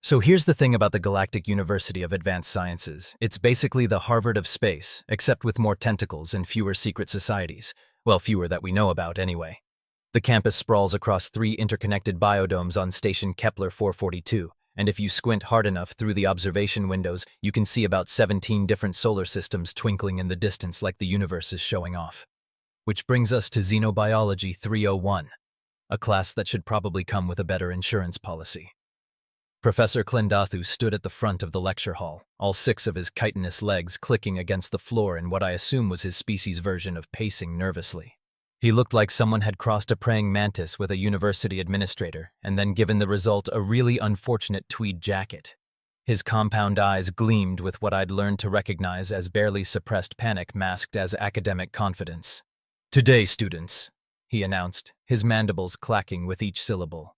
So here's the thing about the Galactic University of Advanced Sciences. It's basically the Harvard of space, except with more tentacles and fewer secret societies. Well, fewer that we know about anyway. The campus sprawls across 3 interconnected biodomes on station Kepler 442, and if you squint hard enough through the observation windows, you can see about 17 different solar systems twinkling in the distance like the universe is showing off. Which brings us to Xenobiology 301, a class that should probably come with a better insurance policy. Professor Klendathu stood at the front of the lecture hall, all 6 of his chitinous legs clicking against the floor in what I assume was his species' version of pacing nervously. He looked like someone had crossed a praying mantis with a university administrator and then given the result a really unfortunate tweed jacket. His compound eyes gleamed with what I'd learned to recognize as barely suppressed panic masked as academic confidence. "Today, students," he announced, his mandibles clacking with each syllable,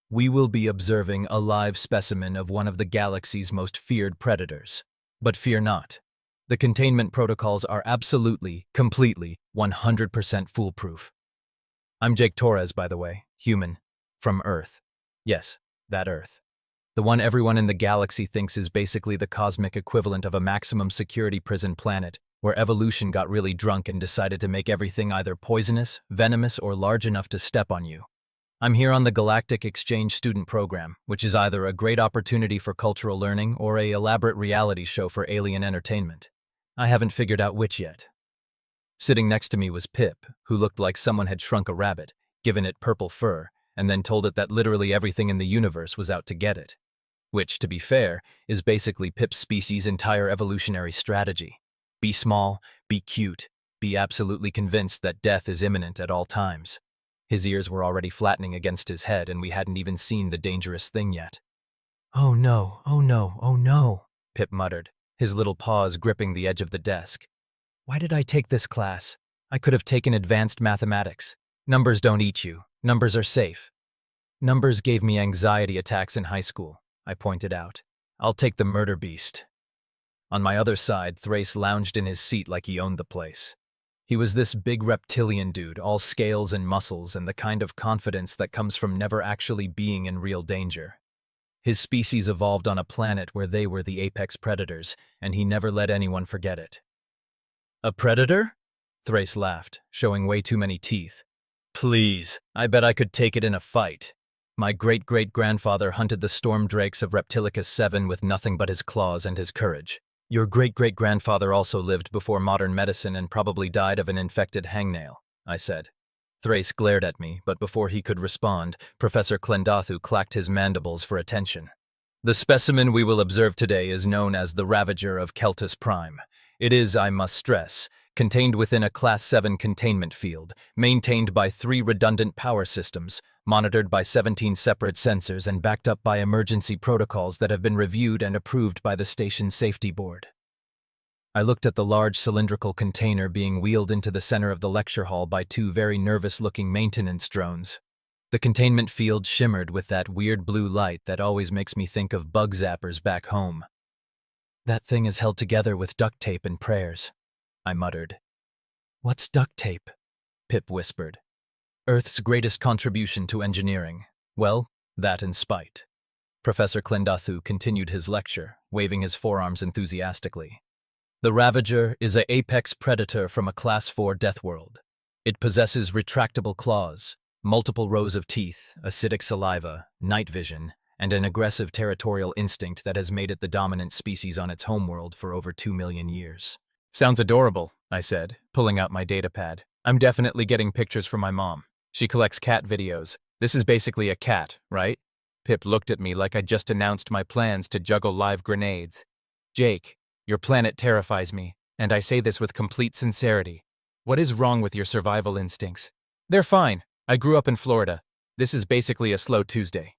"we will be observing a live specimen of one of the galaxy's most feared predators. But fear not. The containment protocols are absolutely, completely, 100% foolproof. I'm Jake Torres, by the way, human, from Earth. Yes, that Earth. The one everyone in the galaxy thinks is basically the cosmic equivalent of a maximum security prison planet, where evolution got really drunk and decided to make everything either poisonous, venomous, or large enough to step on you. I'm here on the Galactic Exchange Student Program, which is either a great opportunity for cultural learning or an elaborate reality show for alien entertainment. I haven't figured out which yet." Sitting next to me was Pip, who looked like someone had shrunk a rabbit, given it purple fur, and then told it that literally everything in the universe was out to get it. Which, to be fair, is basically Pip's species' entire evolutionary strategy. Be small, be cute, be absolutely convinced that death is imminent at all times. His ears were already flattening against his head, and we hadn't even seen the dangerous thing yet. "Oh no, oh no, oh no," Pip muttered, his little paws gripping the edge of the desk. "Why did I take this class? I could have taken advanced mathematics. Numbers don't eat you. Numbers are safe." "Numbers gave me anxiety attacks in high school," I pointed out. "I'll take the murder beast." On my other side, Thrace lounged in his seat like he owned the place. He was this big reptilian dude, all scales and muscles and the kind of confidence that comes from never actually being in real danger. His species evolved on a planet where they were the apex predators, and he never let anyone forget it. "A predator?" Thrace laughed, showing way too many teeth. "Please, I bet I could take it in a fight. My great-great-grandfather hunted the storm drakes of Reptilicus 7 with nothing but his claws and his courage. Your great-great-grandfather also lived before modern medicine and probably died of an infected hangnail," I said. Thrace glared at me, but before he could respond, Professor Klendathu clacked his mandibles for attention. "The specimen we will observe today is known as the Ravager of Celtus Prime. It is, I must stress, contained within a Class 7 containment field, maintained by 3 redundant power systems, monitored by 17 separate sensors and backed up by emergency protocols that have been reviewed and approved by the station's safety board." I looked at the large cylindrical container being wheeled into the center of the lecture hall by 2 very nervous-looking maintenance drones. The containment field shimmered with that weird blue light that always makes me think of bug zappers back home. "That thing is held together with duct tape and prayers," I muttered. "What's duct tape?" Pip whispered. "Earth's greatest contribution to engineering. Well, that and spite." Professor Klendathu continued his lecture, waving his forearms enthusiastically. "The Ravager is an apex predator from a Class 4 death world. It possesses retractable claws, multiple rows of teeth, acidic saliva, night vision, and an aggressive territorial instinct that has made it the dominant species on its homeworld for over 2 million years. "Sounds adorable," I said, pulling out my datapad. "I'm definitely getting pictures from my mom. She collects cat videos. This is basically a cat, right?" Pip looked at me like I'd just announced my plans to juggle live grenades. "Jake, your planet terrifies me, and I say this with complete sincerity. What is wrong with your survival instincts?" "They're fine. I grew up in Florida. This is basically a slow Tuesday."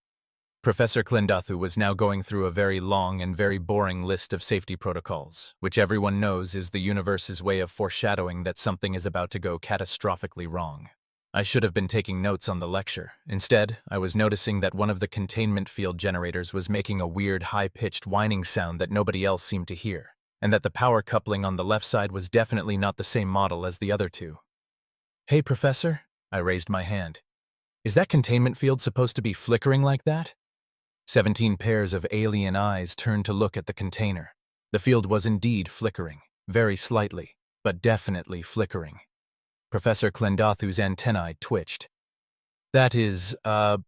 Professor Klendathu was now going through a very long and very boring list of safety protocols, which everyone knows is the universe's way of foreshadowing that something is about to go catastrophically wrong. I should have been taking notes on the lecture. Instead, I was noticing that one of the containment field generators was making a weird high-pitched whining sound that nobody else seemed to hear, and that the power coupling on the left side was definitely not the same model as the other 2. "Hey, Professor," I raised my hand. "Is that containment field supposed to be flickering like that?" 17 pairs of alien eyes turned to look at the container. The field was indeed flickering, very slightly, but definitely flickering. Professor Klendathu's antennae twitched. That is,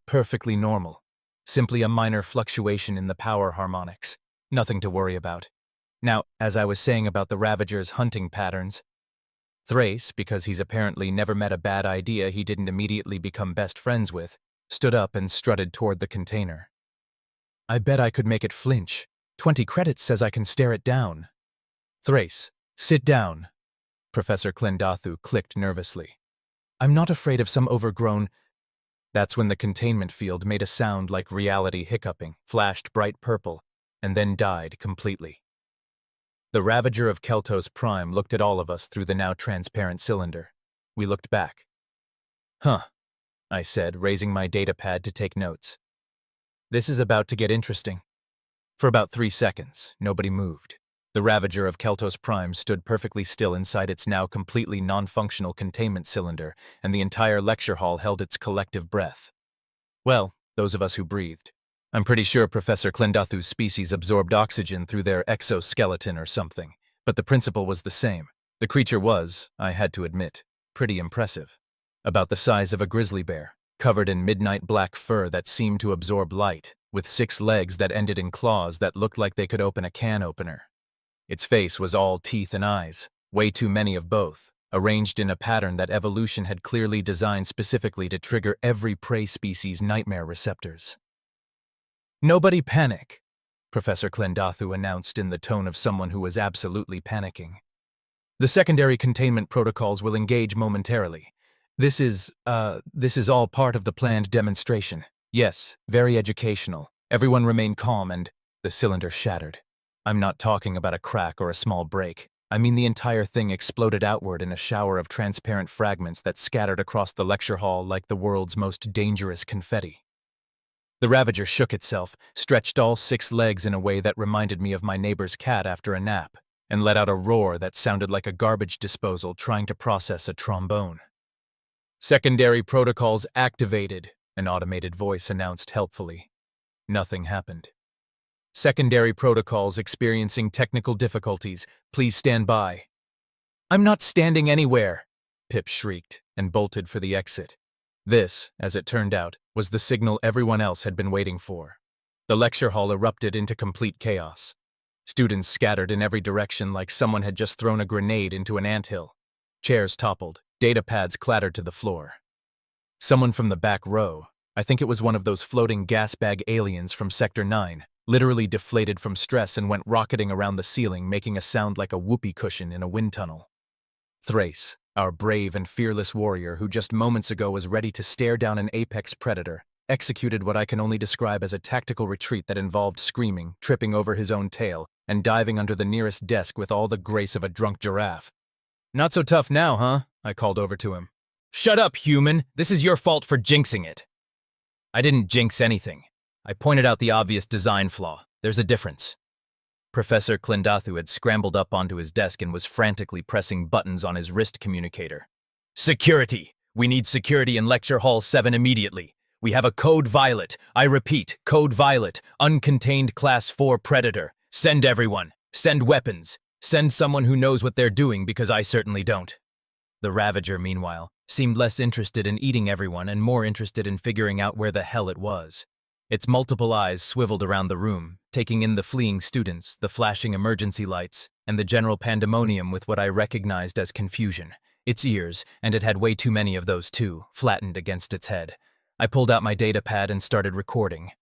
perfectly normal. Simply a minor fluctuation in the power harmonics. Nothing to worry about. Now, as I was saying about the Ravager's hunting patterns, Thrace, because he's apparently never met a bad idea he didn't immediately become best friends with, stood up and strutted toward the container. I bet I could make it flinch. 20 credits says I can stare it down. Thrace, sit down. Professor Klendathu clicked nervously. I'm not afraid of some overgrown... That's when the containment field made a sound like reality hiccuping, flashed bright purple, and then died completely. The Ravager of Keltos Prime looked at all of us through the now transparent cylinder. We looked back. Huh, I said, raising my datapad to take notes. This is about to get interesting. For about 3 seconds, nobody moved. The Ravager of Keltos Prime stood perfectly still inside its now completely non-functional containment cylinder, and the entire lecture hall held its collective breath. Well, those of us who breathed. I'm pretty sure Professor Klendathu's species absorbed oxygen through their exoskeleton or something, but the principle was the same. The creature was, I had to admit, pretty impressive. About the size of a grizzly bear, covered in midnight black fur that seemed to absorb light, with 6 legs that ended in claws that looked like they could open a can opener. Its face was all teeth and eyes, way too many of both, arranged in a pattern that evolution had clearly designed specifically to trigger every prey species' nightmare receptors. Nobody panic, Professor Klendathu announced in the tone of someone who was absolutely panicking. The secondary containment protocols will engage momentarily. This is all part of the planned demonstration. Yes, very educational. Everyone remain calm and... The cylinder shattered. I'm not talking about a crack or a small break. I mean the entire thing exploded outward in a shower of transparent fragments that scattered across the lecture hall like the world's most dangerous confetti. The Ravager shook itself, stretched all 6 legs in a way that reminded me of my neighbor's cat after a nap, and let out a roar that sounded like a garbage disposal trying to process a trombone. Secondary protocols activated, an automated voice announced helpfully. Nothing happened. Secondary protocols experiencing technical difficulties. Please stand by. I'm not standing anywhere, Pip shrieked and bolted for the exit. This, as it turned out, was the signal everyone else had been waiting for. The lecture hall erupted into complete chaos. Students scattered in every direction like someone had just thrown a grenade into an anthill. Chairs toppled, datapads clattered to the floor. Someone from the back row, I think it was one of those floating gas bag aliens from Sector 9, literally deflated from stress and went rocketing around the ceiling, making a sound like a whoopee cushion in a wind tunnel. Thrace, our brave and fearless warrior who just moments ago was ready to stare down an apex predator, executed what I can only describe as a tactical retreat that involved screaming, tripping over his own tail, and diving under the nearest desk with all the grace of a drunk giraffe. Not so tough now, huh? I called over to him. Shut up, human! This is your fault for jinxing it. I didn't jinx anything. I pointed out the obvious design flaw. There's a difference. Professor Klendathu had scrambled up onto his desk and was frantically pressing buttons on his wrist communicator. Security! We need security in Lecture Hall 7 immediately. We have a Code Violet. I repeat, Code Violet. Uncontained Class 4 Predator. Send everyone. Send weapons. Send someone who knows what they're doing because I certainly don't. The Ravager, meanwhile, seemed less interested in eating everyone and more interested in figuring out where the hell it was. Its multiple eyes swiveled around the room, taking in the fleeing students, the flashing emergency lights, and the general pandemonium with what I recognized as confusion. Its ears, and it had way too many of those too, flattened against its head. I pulled out my datapad and started recording.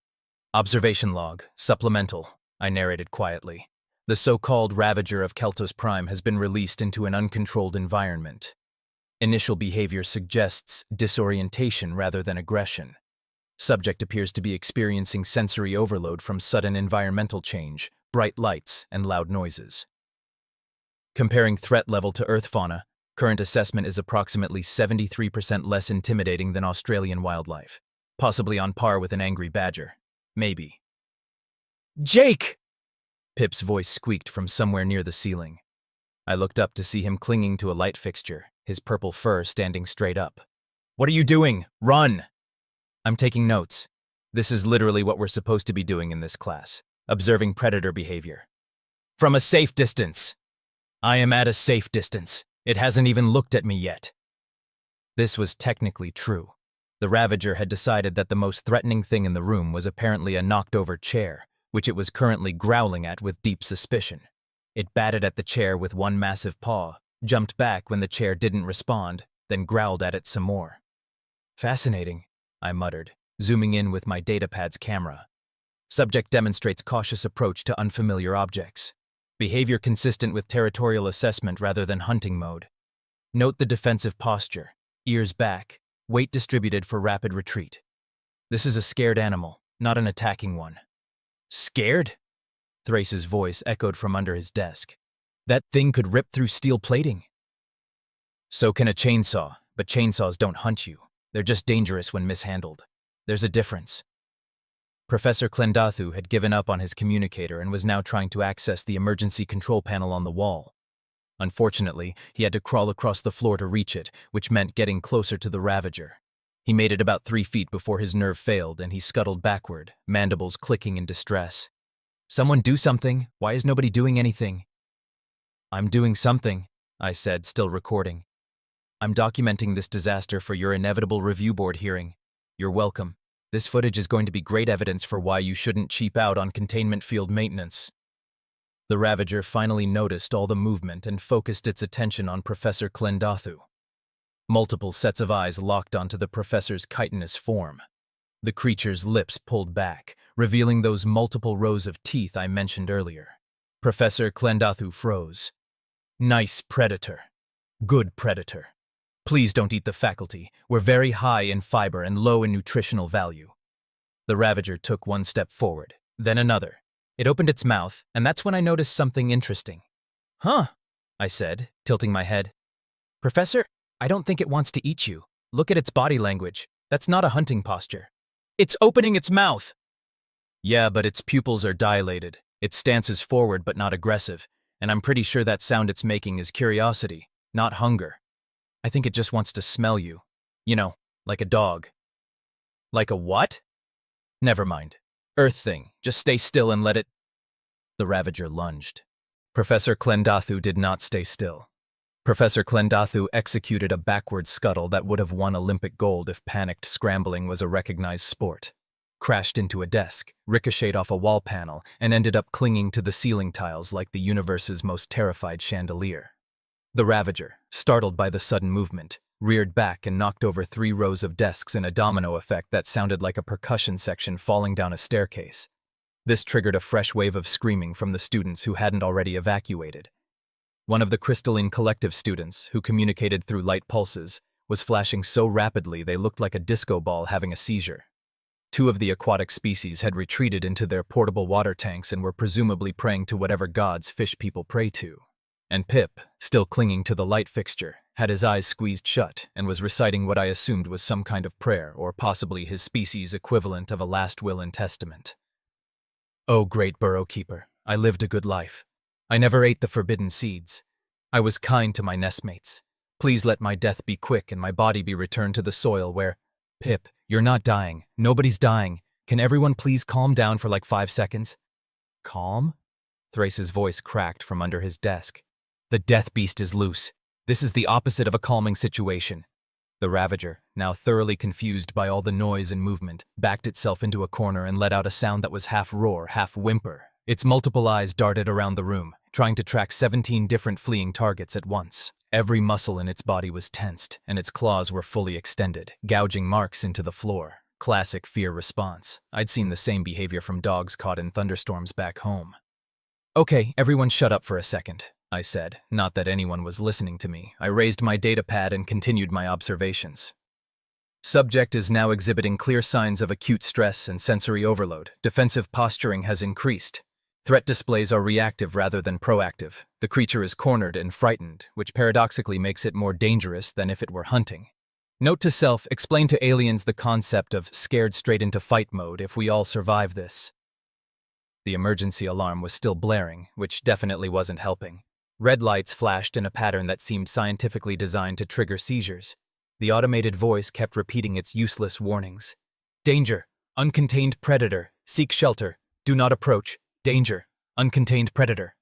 Observation log, supplemental, I narrated quietly. The so-called Ravager of Keltos Prime has been released into an uncontrolled environment. Initial behavior suggests disorientation rather than aggression. Subject appears to be experiencing sensory overload from sudden environmental change, bright lights, and loud noises. Comparing threat level to Earth fauna, current assessment is approximately 73% less intimidating than Australian wildlife, possibly on par with an angry badger. Maybe. Jake! Pip's voice squeaked from somewhere near the ceiling. I looked up to see him clinging to a light fixture, his purple fur standing straight up. What are you doing? Run! I'm taking notes. This is literally what we're supposed to be doing in this class, observing predator behavior. From a safe distance. I am at a safe distance. It hasn't even looked at me yet. This was technically true. The Ravager had decided that the most threatening thing in the room was apparently a knocked-over chair, which it was currently growling at with deep suspicion. It batted at the chair with one massive paw, jumped back when the chair didn't respond, then growled at it some more. Fascinating, I muttered, zooming in with my datapad's camera. Subject demonstrates cautious approach to unfamiliar objects. Behavior consistent with territorial assessment rather than hunting mode. Note the defensive posture, ears back, weight distributed for rapid retreat. This is a scared animal, not an attacking one. Scared? Thrace's voice echoed from under his desk. That thing could rip through steel plating. So can a chainsaw, but chainsaws don't hunt you. They're just dangerous when mishandled. There's a difference. Professor Klendathu had given up on his communicator and was now trying to access the emergency control panel on the wall. Unfortunately, he had to crawl across the floor to reach it, which meant getting closer to the Ravager. He made it about 3 feet before his nerve failed and he scuttled backward, mandibles clicking in distress. Someone do something. Why is nobody doing anything? I'm doing something, I said, still recording. I'm documenting this disaster for your inevitable review board hearing. You're welcome. This footage is going to be great evidence for why you shouldn't cheap out on containment field maintenance. The Ravager finally noticed all the movement and focused its attention on Professor Klendathu. Multiple sets of eyes locked onto the professor's chitinous form. The creature's lips pulled back, revealing those multiple rows of teeth I mentioned earlier. Professor Klendathu froze. Nice predator. Good predator. Please don't eat the faculty. We're very high in fiber and low in nutritional value. The Ravager took one step forward, then another. It opened its mouth, and that's when I noticed something interesting. Huh, I said, tilting my head. Professor, I don't think it wants to eat you. Look at its body language. That's not a hunting posture. It's opening its mouth! Yeah, but its pupils are dilated. Its stance is forward but not aggressive, and I'm pretty sure that sound it's making is curiosity, not hunger. I think it just wants to smell you. You know, like a dog. Like a what? Never mind. Earth thing. Just stay still and let it... The Ravager lunged. Professor Klendathu did not stay still. Professor Klendathu executed a backward scuttle that would have won Olympic gold if panicked scrambling was a recognized sport. Crashed into a desk, ricocheted off a wall panel, and ended up clinging to the ceiling tiles like the universe's most terrified chandelier. The Ravager, startled by the sudden movement, reared back and knocked over 3 rows of desks in a domino effect that sounded like a percussion section falling down a staircase. This triggered a fresh wave of screaming from the students who hadn't already evacuated. One of the crystalline collective students, who communicated through light pulses, was flashing so rapidly they looked like a disco ball having a seizure. 2 of the aquatic species had retreated into their portable water tanks and were presumably praying to whatever gods fish people pray to. And Pip, still clinging to the light fixture, had his eyes squeezed shut and was reciting what I assumed was some kind of prayer or possibly his species' equivalent of a last will and testament. Oh, great burrow keeper, I lived a good life. I never ate the forbidden seeds. I was kind to my nestmates. Please let my death be quick and my body be returned to the soil where... Pip, you're not dying. Nobody's dying. Can everyone please calm down for like 5 seconds? Calm? Thrace's voice cracked from under his desk. The death beast is loose. This is the opposite of a calming situation. The Ravager, now thoroughly confused by all the noise and movement, backed itself into a corner and let out a sound that was half roar, half whimper. Its multiple eyes darted around the room, trying to track 17 different fleeing targets at once. Every muscle in its body was tensed, and its claws were fully extended, gouging marks into the floor. Classic fear response. I'd seen the same behavior from dogs caught in thunderstorms back home. Okay, everyone shut up for a second, I said. Not that anyone was listening to me. I raised my datapad and continued my observations. Subject is now exhibiting clear signs of acute stress and sensory overload. Defensive posturing has increased. Threat displays are reactive rather than proactive. The creature is cornered and frightened, which paradoxically makes it more dangerous than if it were hunting. Note to self, explain to aliens the concept of scared straight into fight mode if we all survive this. The emergency alarm was still blaring, which definitely wasn't helping. Red lights flashed in a pattern that seemed scientifically designed to trigger seizures. The automated voice kept repeating its useless warnings. Danger! Uncontained predator. Seek shelter. Do not approach. Danger. Uncontained predator.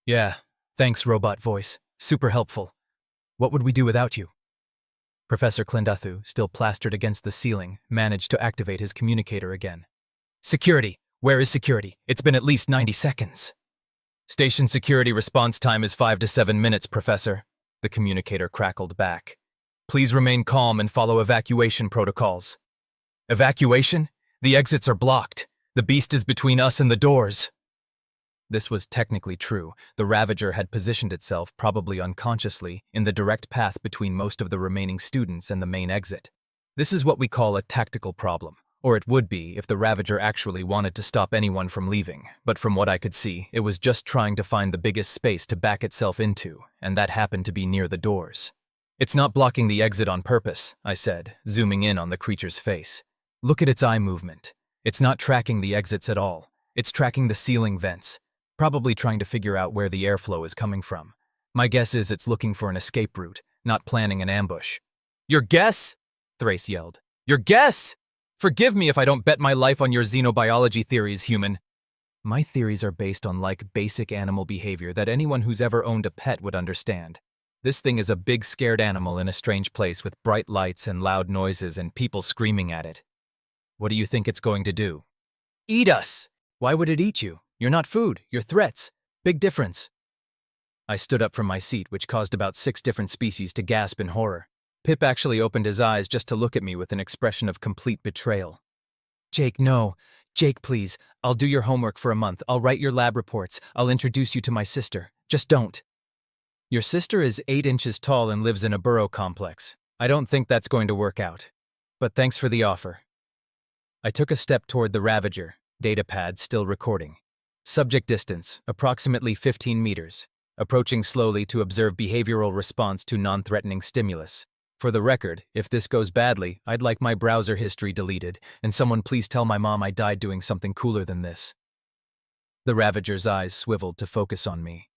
Yeah, thanks, robot voice. Super helpful. What would we do without you? Professor Clendathu, still plastered against the ceiling, managed to activate his communicator again. Security. Where is security? It's been at least 90 seconds. Station security response time is 5 to 7 minutes, Professor. The communicator crackled back. Please remain calm and follow evacuation protocols. Evacuation? The exits are blocked. The beast is between us and the doors. This was technically true. The Ravager had positioned itself, probably unconsciously, in the direct path between most of the remaining students and the main exit. This is what we call a tactical problem, or it would be if the Ravager actually wanted to stop anyone from leaving, but from what I could see, it was just trying to find the biggest space to back itself into, and that happened to be near the doors. It's not blocking the exit on purpose, I said, zooming in on the creature's face. Look at its eye movement. It's not tracking the exits at all. It's tracking the ceiling vents. Probably trying to figure out where the airflow is coming from. My guess is it's looking for an escape route, not planning an ambush. Your guess? Thrace yelled. Your guess? Forgive me if I don't bet my life on your xenobiology theories, human. My theories are based on basic animal behavior that anyone who's ever owned a pet would understand. This thing is a big scared animal in a strange place with bright lights and loud noises and people screaming at it. What do you think it's going to do? Eat us! Why would it eat you? You're not food, you're threats. Big difference. I stood up from my seat, which caused about 6 different species to gasp in horror. Pip actually opened his eyes just to look at me with an expression of complete betrayal. Jake, no. Jake, please. I'll do your homework for a month. I'll write your lab reports. I'll introduce you to my sister. Just don't. Your sister is 8 inches tall and lives in a burrow complex. I don't think that's going to work out. But thanks for the offer. I took a step toward the Ravager, datapad still recording. Subject distance, approximately 15 meters. Approaching slowly to observe behavioral response to non-threatening stimulus. For the record, if this goes badly, I'd like my browser history deleted, and someone please tell my mom I died doing something cooler than this. The Ravager's eyes swiveled to focus on me.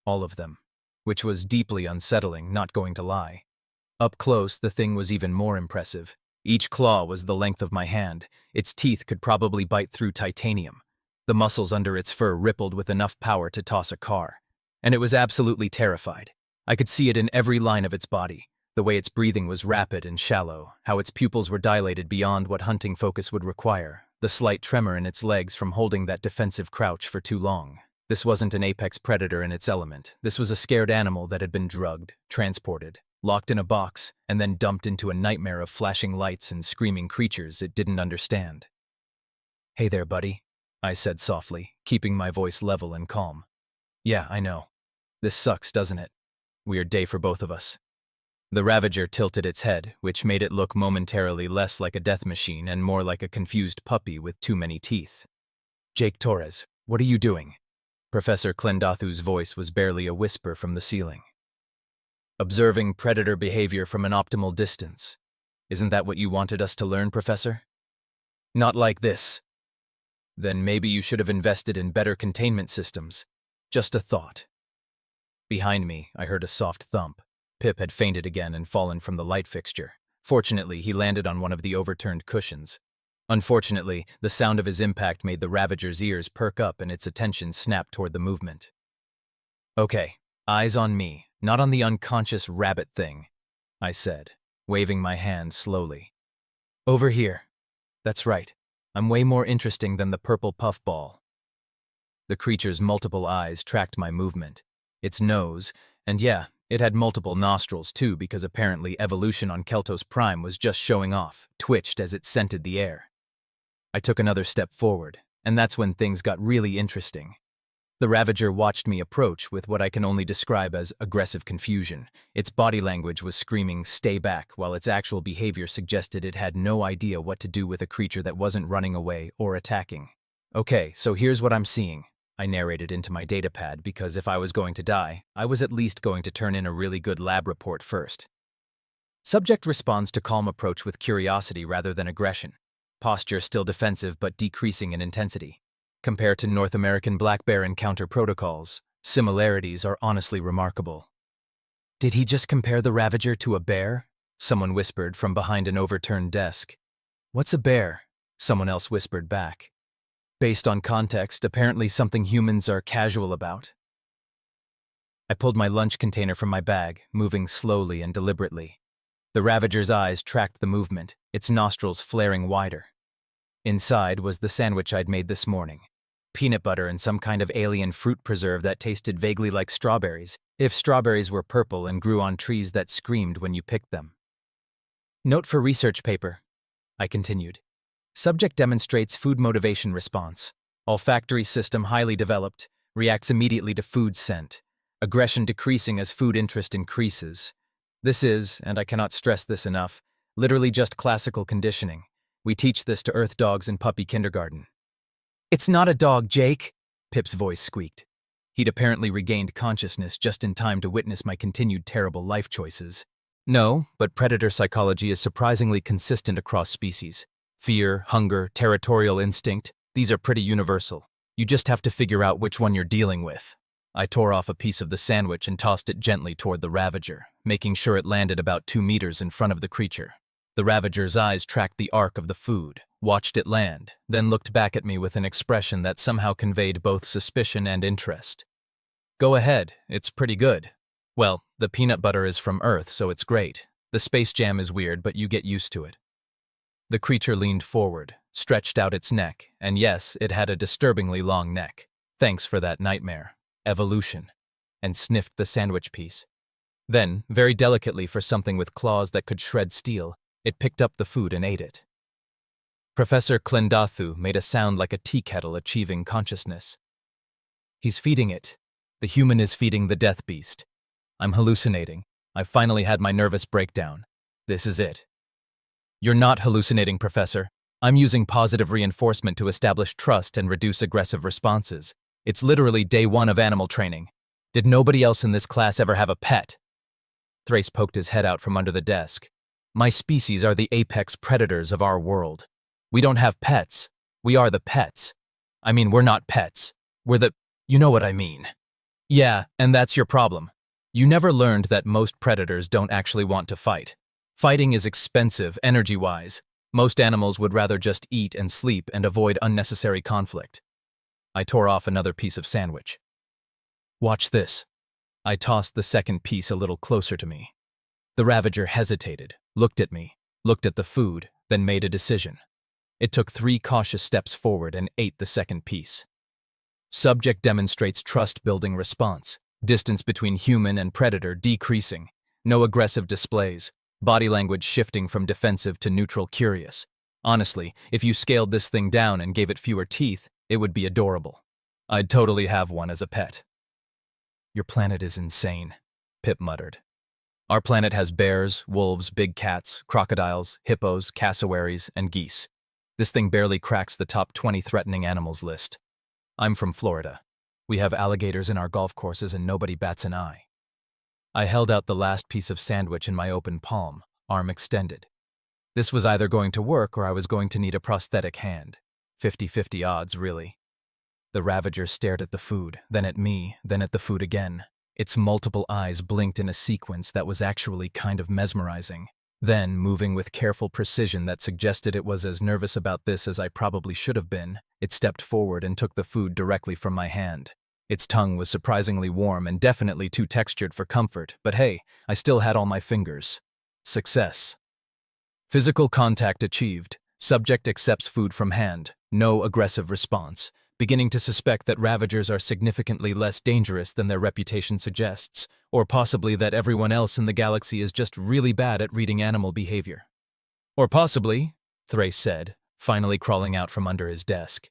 All of them. Which was deeply unsettling, not going to lie. Up close, the thing was even more impressive. Each claw was the length of my hand. Its teeth could probably bite through titanium. The muscles under its fur rippled with enough power to toss a car. And it was absolutely terrified. I could see it in every line of its body. The way its breathing was rapid and shallow, how its pupils were dilated beyond what hunting focus would require, the slight tremor in its legs from holding that defensive crouch for too long. This wasn't an apex predator in its element. This was a scared animal that had been drugged, transported, locked in a box, and then dumped into a nightmare of flashing lights and screaming creatures it didn't understand. Hey there, buddy, I said softly, keeping my voice level and calm. Yeah, I know. This sucks, doesn't it? Weird day for both of us. The Ravager tilted its head, which made it look momentarily less like a death machine and more like a confused puppy with too many teeth. Jake Torres, what are you doing? Professor Clendathu's voice was barely a whisper from the ceiling. Observing predator behavior from an optimal distance. Isn't that what you wanted us to learn, Professor? Not like this. Then maybe you should have invested in better containment systems. Just a thought. Behind me, I heard a soft thump. Pip had fainted again and fallen from the light fixture. Fortunately, he landed on one of the overturned cushions. Unfortunately, the sound of his impact made the Ravager's ears perk up and its attention snap toward the movement. Okay, eyes on me, not on the unconscious rabbit thing, I said, waving my hand slowly. Over here. That's right. I'm way more interesting than the purple puffball. The creature's multiple eyes tracked my movement. Its nose, and yeah, it had multiple nostrils too because apparently evolution on Keltos Prime was just showing off, twitched as it scented the air. I took another step forward, and that's when things got really interesting. The Ravager watched me approach with what I can only describe as aggressive confusion. Its body language was screaming, "Stay back," while its actual behavior suggested it had no idea what to do with a creature that wasn't running away or attacking. Okay, so here's what I'm seeing. I narrated into my datapad because if I was going to die, I was at least going to turn in a really good lab report first. Subject responds to calm approach with curiosity rather than aggression. Posture still defensive but decreasing in intensity. Compared to North American black bear encounter protocols, similarities are honestly remarkable. Did he just compare the Ravager to a bear? Someone whispered from behind an overturned desk. What's a bear? someone else whispered back. Based on context, apparently something humans are casual about. I pulled my lunch container from my bag, moving slowly and deliberately. The Ravager's eyes tracked the movement, its nostrils flaring wider. Inside was the sandwich I'd made this morning. Peanut butter and some kind of alien fruit preserve that tasted vaguely like strawberries, if strawberries were purple and grew on trees that screamed when you picked them. Note for research paper, I continued. Subject demonstrates food motivation response. Olfactory system highly developed, reacts immediately to food scent. Aggression decreasing as food interest increases. This is, and I cannot stress this enough, literally just classical conditioning. We teach this to earth dogs in puppy kindergarten. It's not a dog, Jake, Pip's voice squeaked. He'd apparently regained consciousness just in time to witness my continued terrible life choices. No, but predator psychology is surprisingly consistent across species. Fear, hunger, territorial instinct, these are pretty universal. You just have to figure out which one you're dealing with. I tore off a piece of the sandwich and tossed it gently toward the Ravager, making sure it landed about 2 meters in front of the creature. The Ravager's eyes tracked the arc of the food, watched it land, then looked back at me with an expression that somehow conveyed both suspicion and interest. Go ahead, it's pretty good. Well, the peanut butter is from Earth, so it's great. The space jam is weird, but you get used to it. The creature leaned forward, stretched out its neck, and yes, it had a disturbingly long neck. Thanks for that nightmare. Evolution. And sniffed the sandwich piece. Then, very delicately for something with claws that could shred steel, it picked up the food and ate it. Professor Klendathu made a sound like a tea kettle achieving consciousness. He's feeding it. The human is feeding the death beast. I'm hallucinating. I've finally had my nervous breakdown. This is it. You're not hallucinating, Professor. I'm using positive reinforcement to establish trust and reduce aggressive responses. It's literally day 1 of animal training. Did nobody else in this class ever have a pet? Thrace poked his head out from under the desk. My species are the apex predators of our world. We don't have pets. We are the pets. I mean, we're not pets. We're the... You know what I mean. Yeah, and that's your problem. You never learned that most predators don't actually want to fight. Fighting is expensive, energy-wise. Most animals would rather just eat and sleep and avoid unnecessary conflict. I tore off another piece of sandwich. Watch this. I tossed the second piece a little closer to me. The Ravager hesitated, looked at me, looked at the food, then made a decision. It took 3 cautious steps forward and ate the second piece. Subject demonstrates trust-building response, distance between human and predator decreasing, no aggressive displays, body language shifting from defensive to neutral curious. Honestly, if you scaled this thing down and gave it fewer teeth, it would be adorable. I'd totally have one as a pet. Your planet is insane, Pip muttered. Our planet has bears, wolves, big cats, crocodiles, hippos, cassowaries, and geese. This thing barely cracks the top 20 threatening animals list. I'm from Florida. We have alligators in our golf courses and nobody bats an eye. I held out the last piece of sandwich in my open palm, arm extended. This was either going to work or I was going to need a prosthetic hand. 50-50 odds, really. The Ravager stared at the food, then at me, then at the food again. Its multiple eyes blinked in a sequence that was actually kind of mesmerizing. Then, moving with careful precision that suggested it was as nervous about this as I probably should have been, it stepped forward and took the food directly from my hand. Its tongue was surprisingly warm and definitely too textured for comfort, but hey, I still had all my fingers. Success. Physical contact achieved. Subject accepts food from hand. No aggressive response. Beginning to suspect that Ravagers are significantly less dangerous than their reputation suggests, or possibly that everyone else in the galaxy is just really bad at reading animal behavior. Or possibly, Thrace said, finally crawling out from under his desk,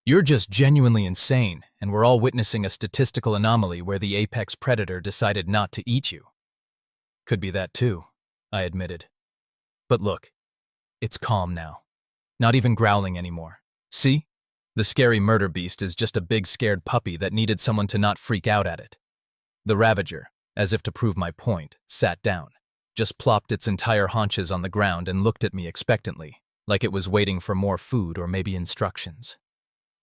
you're just genuinely insane, and we're all witnessing a statistical anomaly where the apex predator decided not to eat you. Could be that too, I admitted. But look, it's calm now. Not even growling anymore. See? The scary murder beast is just a big scared puppy that needed someone to not freak out at it. The Ravager, as if to prove my point, sat down, just plopped its entire haunches on the ground and looked at me expectantly, like it was waiting for more food or maybe instructions.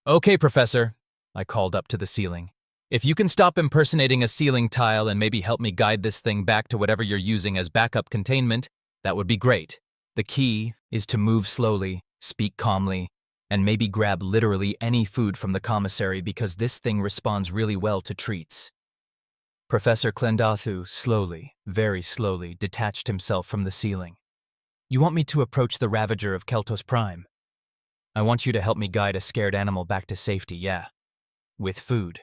Okay, Professor, I called up to the ceiling. If you can stop impersonating a ceiling tile and maybe help me guide this thing back to whatever you're using as backup containment, that would be great. The key is to move slowly, speak calmly, and maybe grab literally any food from the commissary because this thing responds really well to treats. Professor Klendathu slowly, very slowly, detached himself from the ceiling. You want me to approach the Ravager of Keltos Prime? I want you to help me guide a scared animal back to safety, yeah. With food.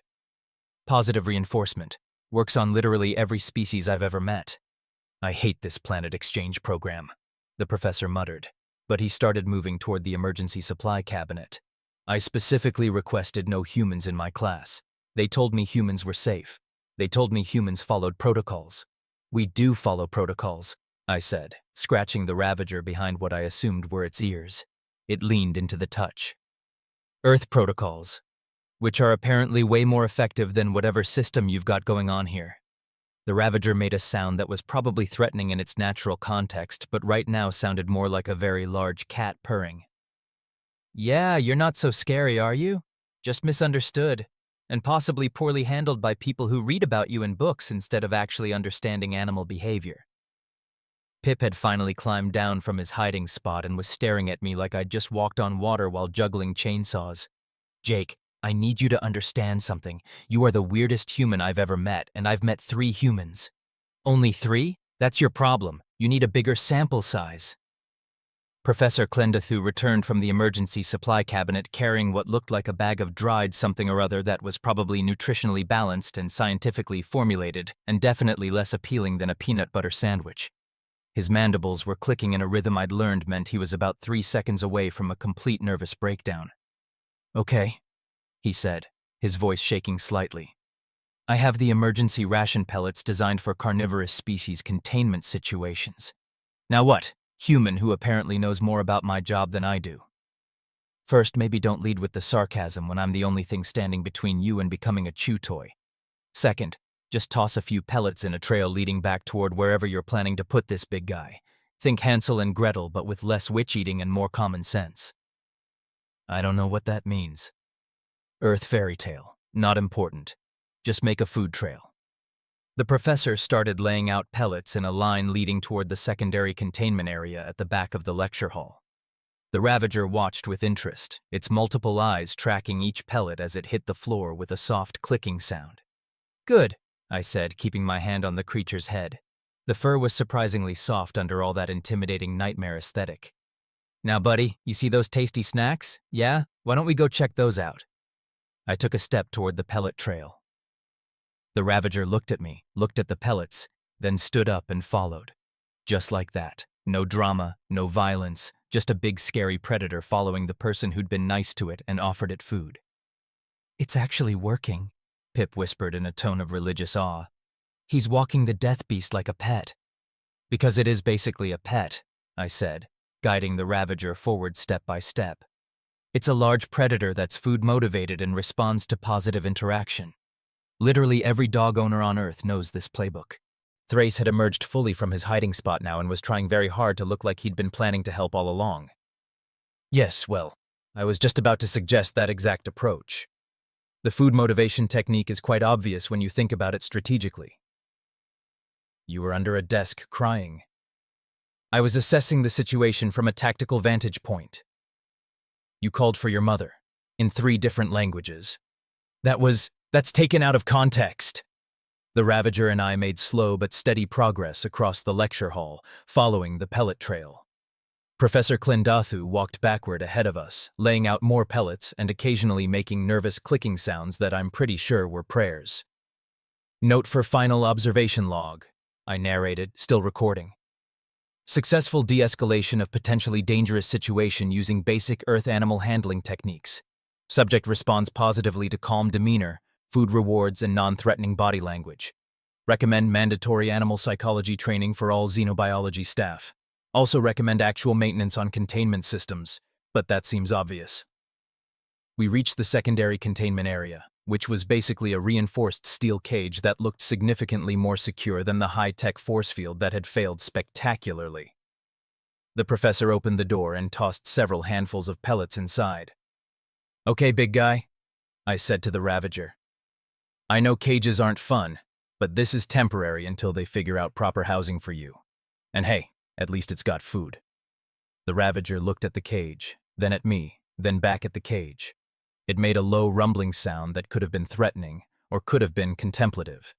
Positive reinforcement. Works on literally every species I've ever met. I hate this planet exchange program, the professor muttered, but he started moving toward the emergency supply cabinet. I specifically requested no humans in my class. They told me humans were safe. They told me humans followed protocols. We do follow protocols, I said, scratching the Ravager behind what I assumed were its ears. It leaned into the touch. Earth protocols, which are apparently way more effective than whatever system you've got going on here. The Ravager made a sound that was probably threatening in its natural context, but right now sounded more like a very large cat purring. Yeah, you're not so scary, are you? Just misunderstood, and possibly poorly handled by people who read about you in books instead of actually understanding animal behavior. Pip had finally climbed down from his hiding spot and was staring at me like I'd just walked on water while juggling chainsaws. Jake, I need you to understand something. You are the weirdest human I've ever met, and I've met 3 humans. Only 3? That's your problem. You need a bigger sample size. Professor Klendathu returned from the emergency supply cabinet carrying what looked like a bag of dried something or other that was probably nutritionally balanced and scientifically formulated, and definitely less appealing than a peanut butter sandwich. His mandibles were clicking in a rhythm I'd learned meant he was about 3 seconds away from a complete nervous breakdown. Okay, he said, his voice shaking slightly. I have the emergency ration pellets designed for carnivorous species containment situations. Now what? Human who apparently knows more about my job than I do. First, maybe don't lead with the sarcasm when I'm the only thing standing between you and becoming a chew toy. Second, just toss a few pellets in a trail leading back toward wherever you're planning to put this big guy. Think Hansel and Gretel, but with less witch-eating and more common sense. I don't know what that means. Earth fairy tale. Not important. Just make a food trail. The professor started laying out pellets in a line leading toward the secondary containment area at the back of the lecture hall. The Ravager watched with interest, its multiple eyes tracking each pellet as it hit the floor with a soft clicking sound. Good, I said, keeping my hand on the creature's head. The fur was surprisingly soft under all that intimidating nightmare aesthetic. Now, buddy, you see those tasty snacks? Yeah? Why don't we go check those out? I took a step toward the pellet trail. The Ravager looked at me, looked at the pellets, then stood up and followed. Just like that. No drama, no violence, just a big scary predator following the person who'd been nice to it and offered it food. It's actually working, Pip whispered in a tone of religious awe. He's walking the death beast like a pet. Because it is basically a pet, I said, guiding the Ravager forward step by step. It's a large predator that's food-motivated and responds to positive interaction. Literally every dog owner on Earth knows this playbook. Thrace had emerged fully from his hiding spot now and was trying very hard to look like he'd been planning to help all along. Yes, well, I was just about to suggest that exact approach. The food motivation technique is quite obvious when you think about it strategically. You were under a desk crying. I was assessing the situation from a tactical vantage point. You called for your mother, in 3 different languages. That's taken out of context. The Ravager and I made slow but steady progress across the lecture hall, following the pellet trail. Professor Klendathu walked backward ahead of us, laying out more pellets and occasionally making nervous clicking sounds that I'm pretty sure were prayers. Note for final observation log, I narrated, still recording. Successful de-escalation of potentially dangerous situation using basic Earth animal handling techniques. Subject responds positively to calm demeanor, food rewards, and non-threatening body language. Recommend mandatory animal psychology training for all xenobiology staff. Also recommend actual maintenance on containment systems, but that seems obvious. We reached the secondary containment area, which was basically a reinforced steel cage that looked significantly more secure than the high-tech force field that had failed spectacularly. The professor opened the door and tossed several handfuls of pellets inside. Okay, big guy, I said to the Ravager. I know cages aren't fun, but this is temporary until they figure out proper housing for you. And hey, at least it's got food. The Ravager looked at the cage, then at me, then back at the cage. It made a low rumbling sound that could have been threatening or could have been contemplative.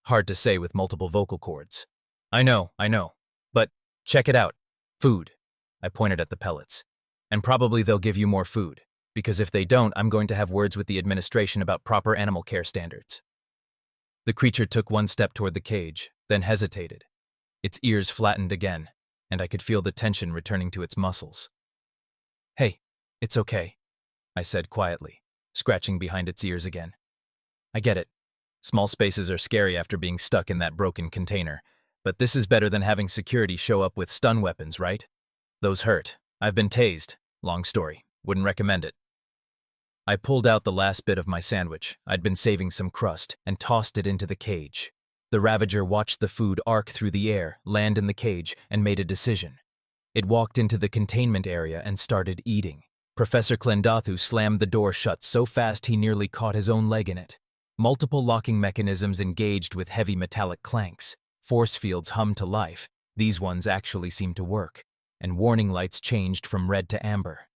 Hard to say with multiple vocal cords. I know. But check it out. Food. I pointed at the pellets. And probably they'll give you more food, because if they don't, I'm going to have words with the administration about proper animal care standards. The creature took one step toward the cage, then hesitated. Its ears flattened again, and I could feel the tension returning to its muscles. Hey, it's okay, I said quietly, scratching behind its ears again. I get it. Small spaces are scary after being stuck in that broken container, but this is better than having security show up with stun weapons, right? Those hurt. I've been tased. Long story. Wouldn't recommend it. I pulled out the last bit of my sandwich. I'd been saving some crust, and tossed it into the cage. The Ravager watched the food arc through the air, land in the cage, and made a decision. It walked into the containment area and started eating. Professor Klendathu slammed the door shut so fast he nearly caught his own leg in it. Multiple locking mechanisms engaged with heavy metallic clanks. Force fields hummed to life. These ones actually seemed to work. And warning lights changed from red to amber.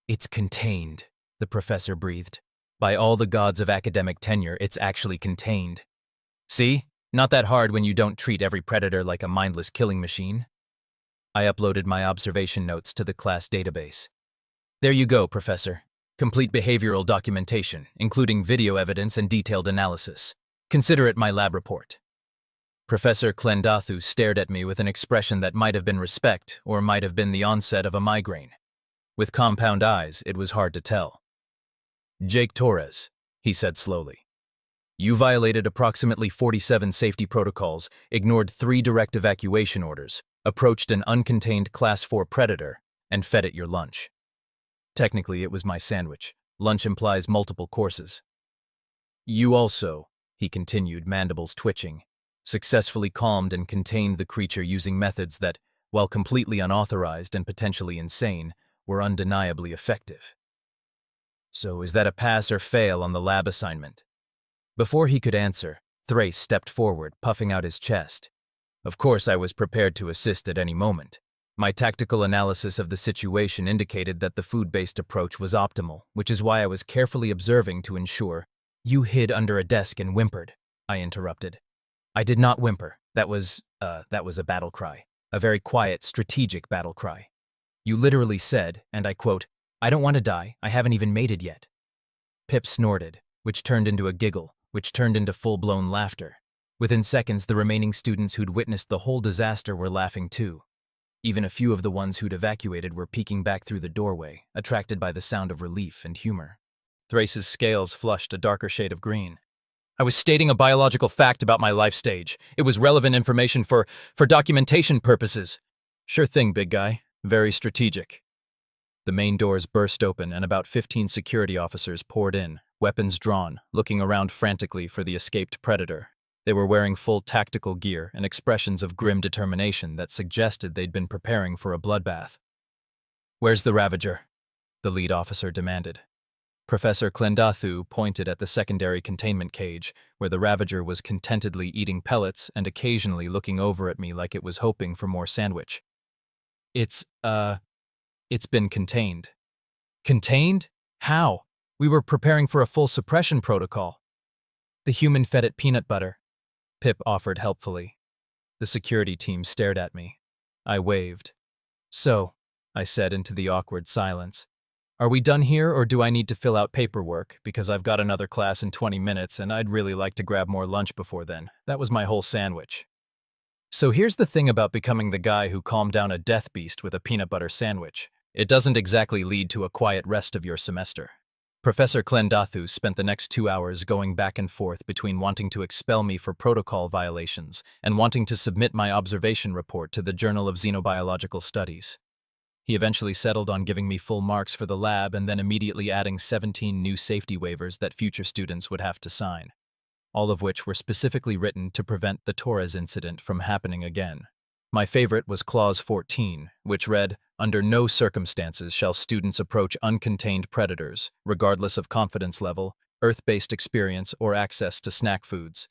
It's contained, the professor breathed. By all the gods of academic tenure, it's actually contained. See? Not that hard when you don't treat every predator like a mindless killing machine. I uploaded my observation notes to the class database. There you go, Professor. Complete behavioral documentation, including video evidence and detailed analysis. Consider it my lab report. Professor Klendathu stared at me with an expression that might have been respect or might have been the onset of a migraine. With compound eyes, it was hard to tell. Jake Torres, he said slowly. You violated approximately 47 safety protocols, ignored 3 direct evacuation orders, approached an uncontained Class 4 predator, and fed it your lunch. Technically, it was my sandwich. Lunch implies multiple courses. You also, he continued, mandibles twitching, successfully calmed and contained the creature using methods that, while completely unauthorized and potentially insane, were undeniably effective. So is that a pass or fail on the lab assignment? Before he could answer, Thrace stepped forward, puffing out his chest. Of course, I was prepared to assist at any moment. My tactical analysis of the situation indicated that the food-based approach was optimal, which is why I was carefully observing to ensure. You hid under a desk and whimpered, I interrupted. I did not whimper. That was a battle cry. A very quiet, strategic battle cry. You literally said, and I quote, I don't want to die, I haven't even made it yet. Pip snorted, which turned into a giggle, which turned into full-blown laughter. Within seconds, the remaining students who'd witnessed the whole disaster were laughing too. Even a few of the ones who'd evacuated were peeking back through the doorway, attracted by the sound of relief and humor. Thrace's scales flushed a darker shade of green. I was stating a biological fact about my life stage. It was relevant information for documentation purposes. Sure thing, big guy. Very strategic. The main doors burst open and about 15 security officers poured in, weapons drawn, looking around frantically for the escaped predator. They were wearing full tactical gear and expressions of grim determination that suggested they'd been preparing for a bloodbath. Where's the Ravager? The lead officer demanded. Professor Klendathu pointed at the secondary containment cage, where the Ravager was contentedly eating pellets and occasionally looking over at me like it was hoping for more sandwich. It's been contained. Contained? How? We were preparing for a full suppression protocol. The human fed it peanut butter. Pip offered helpfully. The security team stared at me. I waved. So, I said into the awkward silence, are we done here or do I need to fill out paperwork because I've got another class in 20 minutes and I'd really like to grab more lunch before then. That was my whole sandwich. So here's the thing about becoming the guy who calmed down a death beast with a peanut butter sandwich. It doesn't exactly lead to a quiet rest of your semester. Professor Klendathu spent the next 2 hours going back and forth between wanting to expel me for protocol violations and wanting to submit my observation report to the Journal of Xenobiological Studies. He eventually settled on giving me full marks for the lab and then immediately adding 17 new safety waivers that future students would have to sign, all of which were specifically written to prevent the Torres incident from happening again. My favorite was Clause 14, which read, under no circumstances shall students approach uncontained predators, regardless of confidence level, Earth-based experience, or access to snack foods.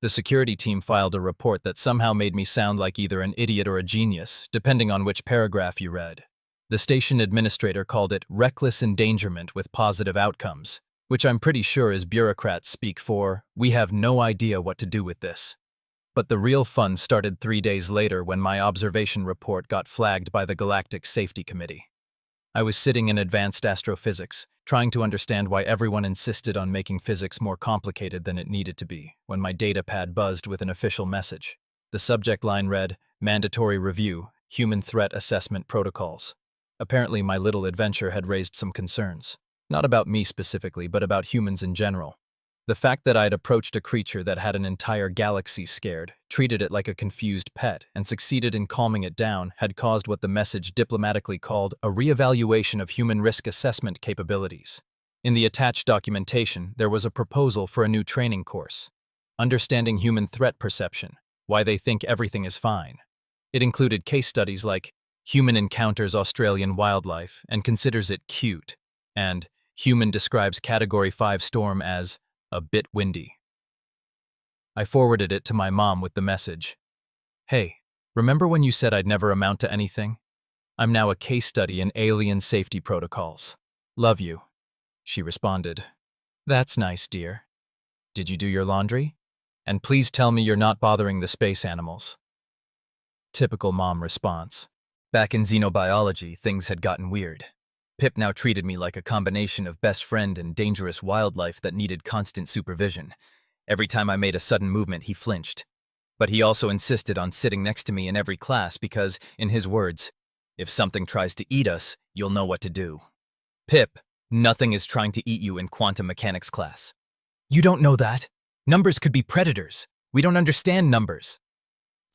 The security team filed a report that somehow made me sound like either an idiot or a genius, depending on which paragraph you read. The station administrator called it reckless endangerment with positive outcomes, which I'm pretty sure is bureaucrats speak for, we have no idea what to do with this. But the real fun started 3 days later when my observation report got flagged by the Galactic Safety Committee. I was sitting in advanced astrophysics, trying to understand why everyone insisted on making physics more complicated than it needed to be, when my data pad buzzed with an official message. The subject line read, Mandatory Review, Human Threat Assessment Protocols. Apparently my little adventure had raised some concerns. Not about me specifically, but about humans in general. The fact that I'd approached a creature that had an entire galaxy scared, treated it like a confused pet, and succeeded in calming it down had caused what the message diplomatically called a reevaluation of human risk assessment capabilities. In the attached documentation, there was a proposal for a new training course. Understanding human threat perception, why they think everything is fine. It included case studies like, human encounters Australian wildlife and considers it cute, and human describes Category 5 storm as a bit windy. I forwarded it to my mom with the message, Hey, remember when you said I'd never amount to anything? I'm now a case study in alien safety protocols. Love you. She responded, That's nice, dear. Did you do your laundry? And please tell me you're not bothering the space animals. Typical mom response. Back in xenobiology, things had gotten weird. Pip now treated me like a combination of best friend and dangerous wildlife that needed constant supervision. Every time I made a sudden movement, he flinched. But he also insisted on sitting next to me in every class because, in his words, if something tries to eat us, you'll know what to do. Pip, nothing is trying to eat you in quantum mechanics class. You don't know that. Numbers could be predators. We don't understand numbers.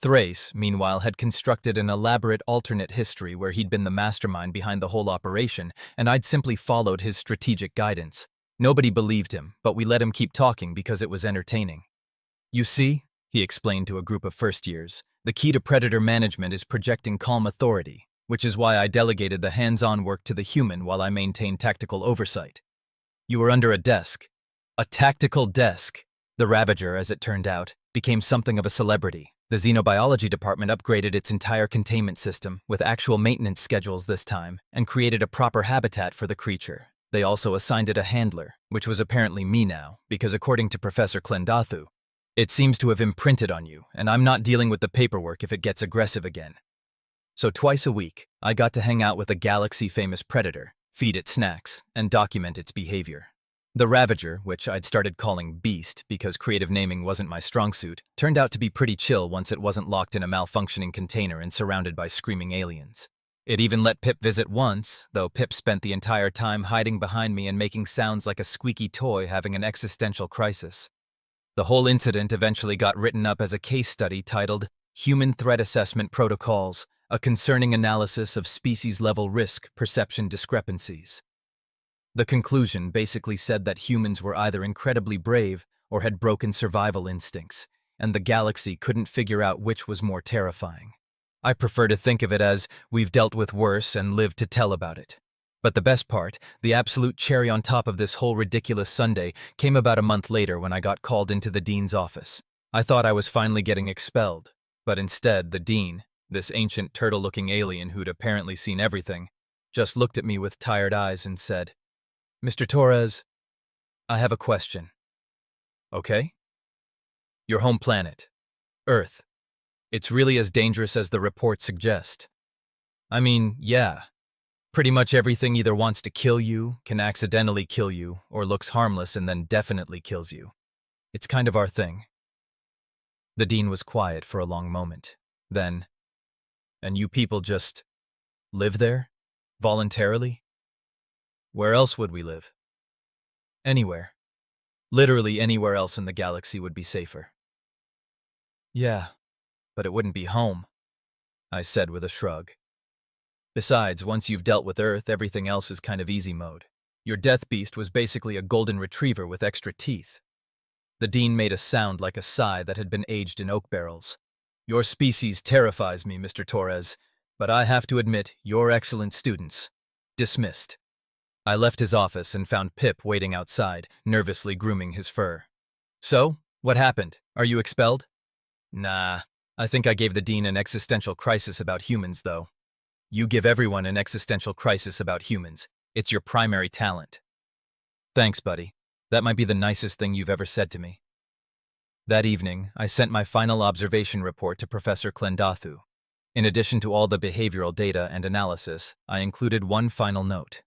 Thrace, meanwhile, had constructed an elaborate alternate history where he'd been the mastermind behind the whole operation, and I'd simply followed his strategic guidance. Nobody believed him, but we let him keep talking because it was entertaining. You see, he explained to a group of first years, the key to predator management is projecting calm authority, which is why I delegated the hands-on work to the human while I maintained tactical oversight. You were under a desk. A tactical desk. The Ravager, as it turned out, became something of a celebrity. The xenobiology department upgraded its entire containment system, with actual maintenance schedules this time, and created a proper habitat for the creature. They also assigned it a handler, which was apparently me now, because according to Professor Klendathu, it seems to have imprinted on you, and I'm not dealing with the paperwork if it gets aggressive again. So twice a week, I got to hang out with a galaxy-famous predator, feed it snacks, and document its behavior. The Ravager, which I'd started calling Beast because creative naming wasn't my strong suit, turned out to be pretty chill once it wasn't locked in a malfunctioning container and surrounded by screaming aliens. It even let Pip visit once, though Pip spent the entire time hiding behind me and making sounds like a squeaky toy having an existential crisis. The whole incident eventually got written up as a case study titled Human Threat Assessment Protocols, a concerning analysis of species-level risk perception discrepancies. The conclusion basically said that humans were either incredibly brave or had broken survival instincts, and the galaxy couldn't figure out which was more terrifying. I prefer to think of it as we've dealt with worse and lived to tell about it. But the best part, the absolute cherry on top of this whole ridiculous Sunday, came about a month later when I got called into the dean's office. I thought I was finally getting expelled, but instead the dean, this ancient turtle-looking alien who'd apparently seen everything, just looked at me with tired eyes and said, Mr. Torres, I have a question. Okay? Your home planet, Earth. It's really as dangerous as the reports suggest. I mean, yeah. Pretty much everything either wants to kill you, can accidentally kill you, or looks harmless and then definitely kills you. It's kind of our thing. The dean was quiet for a long moment. Then, and you people just live there? Voluntarily? Where else would we live? Anywhere. Literally anywhere else in the galaxy would be safer. Yeah, but it wouldn't be home, I said with a shrug. Besides, once you've dealt with Earth, everything else is kind of easy mode. Your death beast was basically a golden retriever with extra teeth. The dean made a sound like a sigh that had been aged in oak barrels. Your species terrifies me, Mr. Torres, but I have to admit, you're excellent students. Dismissed. I left his office and found Pip waiting outside, nervously grooming his fur. So, what happened? Are you expelled? Nah, I think I gave the dean an existential crisis about humans, though. You give everyone an existential crisis about humans. It's your primary talent. Thanks, buddy. That might be the nicest thing you've ever said to me. That evening, I sent my final observation report to Professor Klendathu. In addition to all the behavioral data and analysis, I included one final note.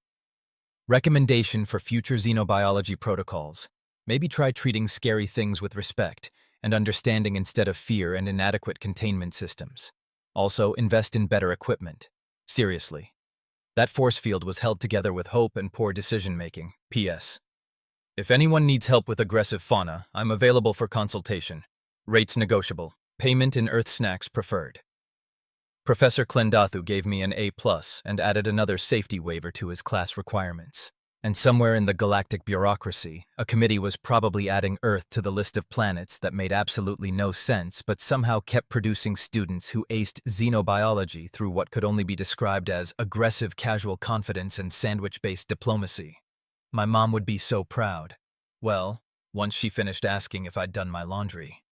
Recommendation for future xenobiology protocols. Maybe try treating scary things with respect and understanding instead of fear and inadequate containment systems. Also, invest in better equipment. Seriously. That force field was held together with hope and poor decision-making. P.S. If anyone needs help with aggressive fauna, I'm available for consultation. Rates negotiable. Payment in Earth snacks preferred. Professor Klendathu gave me an A+ and added another safety waiver to his class requirements. And somewhere in the galactic bureaucracy, a committee was probably adding Earth to the list of planets that made absolutely no sense but somehow kept producing students who aced xenobiology through what could only be described as aggressive casual confidence and sandwich-based diplomacy. My mom would be so proud. Well, once she finished asking if I'd done my laundry.